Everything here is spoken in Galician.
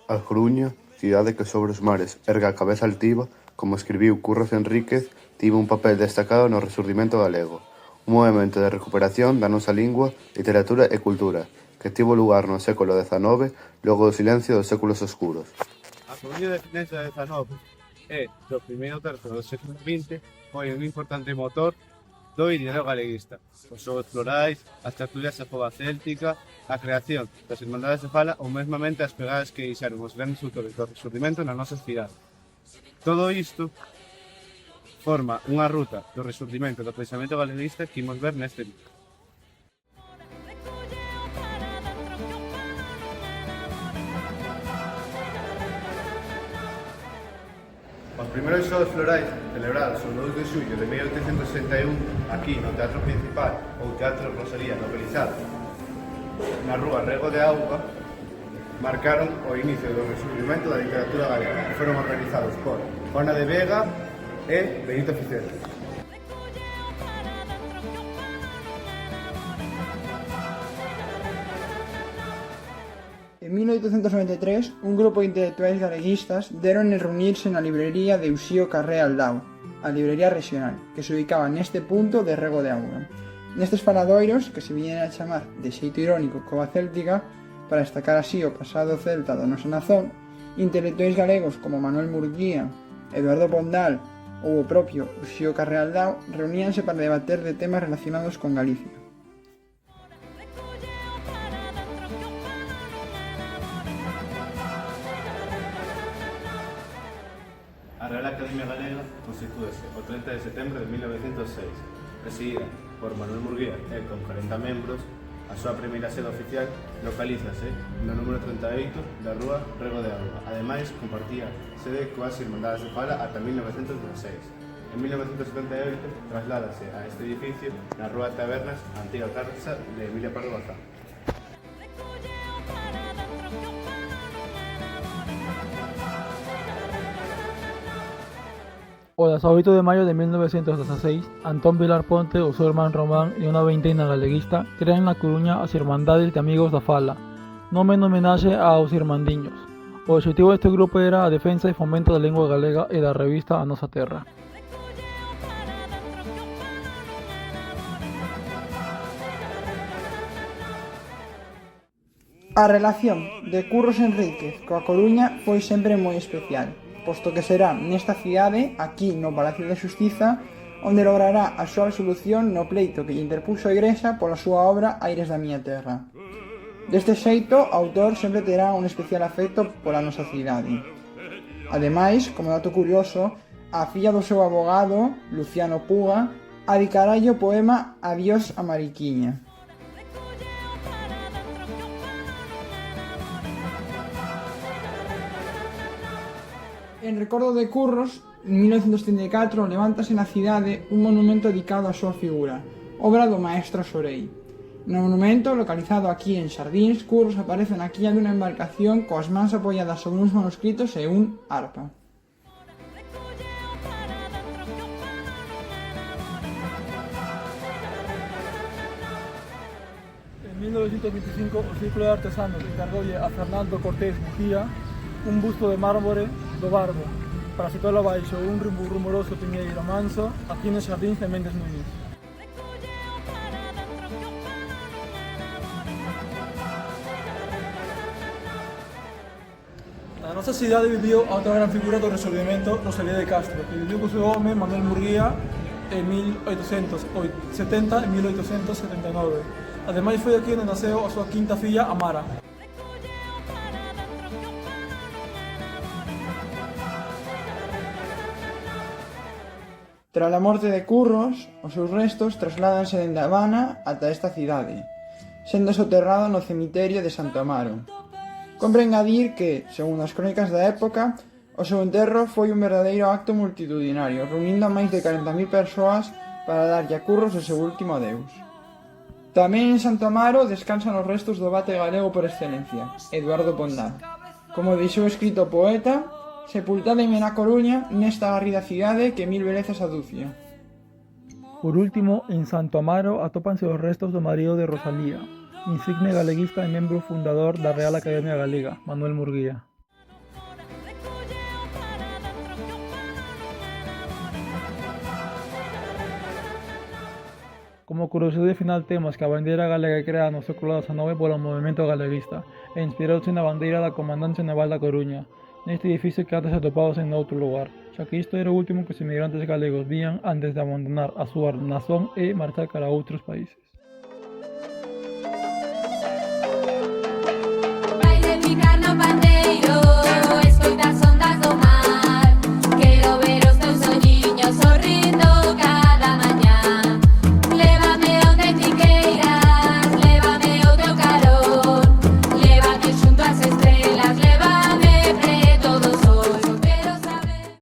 A Coruña, cidade que sobre os mares ergue a cabeza altiva, como escribiu Curros Enríquez, tivo un papel destacado no Rexurdimento galego, un movemento de recuperación da nosa lingua, literatura e cultura, que tivo lugar no século XIX, logo do silencio dos séculos oscuros. A Coruña de finais do XIX e do primeiro terzo do século XX foi un importante motor do ideario galeguista. Os xogos florais, as tertulias de foga céltica, a creación das Irmandades de Fala ou mesmamente as pegadas que deixaron os grandes autores do Rexurdimento nas nosas cidades. Todo isto forma unha ruta do Rexurdimento do pensamento galeguista que imos ver neste vídeo. Os primeiros xogos florais celebrados o 2 de xullo de 1861 aquí no Teatro Principal ou Teatro Rosalía localizado na rúa Rego de Auga marcaron o inicio do rexurdimento da literatura galega e foron organizados por Juana de Vega e Benito Ficente. En 1893, un grupo de intelectuais galeguistas deron en reunirse na librería de Uxío Carré Aldao, a librería regional, que se ubicaba neste punto de Rego de Auga. Nestes faladoiros, que se viñeran a chamar de xeito irónico cova céltica, para destacar así o pasado celta da nosa nazón, intelectuais galegos como Manuel Murguía, Eduardo Pondal ou o propio Uxío Carré Aldao reuníanse para debater de temas relacionados con Galicia. A Real Academia Galega constitúese o 30 de setembro de 1906, presidida por Manuel Murguía e con 40 membros. A súa primeira sede oficial localízase no número 38 da rúa Rego de Auga. Ademais, compartía sede coas Irmandades de Fala ata 1916. En 1978 trasládase a este edificio na rúa Tabernas, a antiga casa de Emilia Pardo Bazán. O 18 de maio de 1916, Antón Vilar Ponte, o seu irmán Román e unha veintena galeguista crean na Coruña as Irmandades de Amigos da Fala, nome en homenaxe aos irmandiños. O obxectivo deste grupo era a defensa e fomento da lingua galega e da revista A Nosa Terra. A relación de Curros Enríquez coa Coruña foi sempre moi especial, posto que será nesta cidade, aquí no Palacio de Xustiza, onde logrará a súa absolución no pleito que lle interpuxo a Igrexa pola súa obra Aires da miña terra. Deste xeito, o autor sempre terá un especial afecto pola nosa cidade. Ademais, como dato curioso, a filla do seu abogado, Luciano Puga, adicaralle o poema Adiós a Mariquiña. En recordo de Curros, en 1934 levántase na cidade un monumento dedicado á súa figura, obra do maestro Sorei. No monumento, localizado aquí en Xardíns, Curros aparece na quilla dunha embarcación coas mans apoiadas sobre uns manuscritos e un arpa. En 1925, o Círculo de Artesanos encargoulle a Fernando Cortés Mujía un busto de mármore do Barbo, para situarlo abaixo un rumoroso piñeiro manso aquí nos Xardíns de Méndez Núñez. Na nosa cidade viviu a outra gran figura do Rexurdimento, Rosalía de Castro, que viviu co seu home Manuel Murguía en 1870 e 1879. Ademais foi aquí onde naceu a súa quinta filla Amara. Tras a morte de Curros, os seus restos trasládanse dende Habana ata esta cidade, sendo soterrado no cemiterio de Santo Amaro. Compre engadir que, segundo as crónicas da época, o seu enterro foi un verdadeiro acto multitudinario, reunindo a máis de 40.000 persoas para darlle a Curros o seu último adeus. Tamén en Santo Amaro descansan os restos do bate galego por excelencia, Eduardo Pondal. Como deixou escrito o poeta, sepultádeme na Coruña nesta garrida cidade que mil belezas aducia. Por último, en Santo Amaro atópanse os restos do marido de Rosalía, insigne galeguista e membro fundador da Real Academia Galega, Manuel Murguía. Como curiosidade final temos que a bandeira galega é creada no século XIX polo movimento galeguista e inspirouse na bandeira da Comandancia Naval da Coruña, neste edificio que antes atopábase en outro lugar, xa que isto era o último que os inmigrantes galegos vían antes de abandonar a súa nación e marchar cara a outros países.